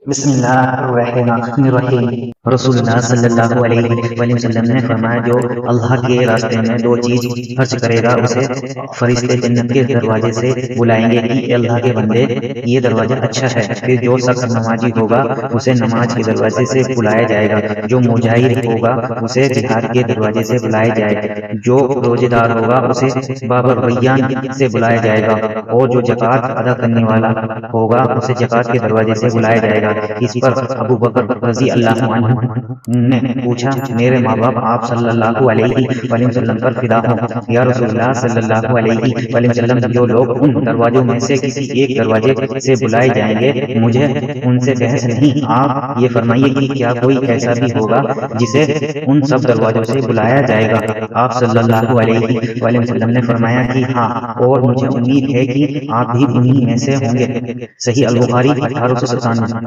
بسم اللہ الرحمن الرحیم۔ رسول اللہ صلی اللہ علیہ وآلہ وسلم نے فرمایا، جو اللہ کے راستے میں دو چیز خرچ کرے گا اسے فرشتے جنت کے دروازے سے بلائیں گے کہ اے اللہ کے بندے یہ دروازہ اچھا ہے۔ پھر جو سخت نمازی ہوگا اسے نماز کے دروازے سے بلایا جائے گا، جو مجاہد ہوگا اسے جہاد کے دروازے سے بلایا جائے گا، جو روزے دار ہوگا اسے باب الریان سے بلایا جائے گا، اور جو زکوٰۃ ادا کرنے والا ہوگا اسے زکوٰۃ کے دروازے سے بلایا جائے گا۔ اس پر ابو بکر رضی اللہ عنہ نے پوچھا، میرے ماں باپ آپ صلی اللہ علیہ وآلہ وسلم پر فدا ہوں، یا رسول اللہ صلی اللہ علیہ وآلہ وسلم، جو لوگ ان دروازوں میں سے کسی ایک دروازے سے بلائے جائیں گے مجھے ان سے بحث نہیں، آپ یہ فرمائیے کہ کیا کوئی ایسا بھی ہوگا جسے ان سب دروازوں سے بلایا جائے گا؟ آپ صلی اللہ علیہ وآلہ وسلم نے فرمایا کہ ہاں، اور مجھے امید ہے کہ آپ بھی انہی میں سے ہوں گے۔ صحیح البخاری 1897۔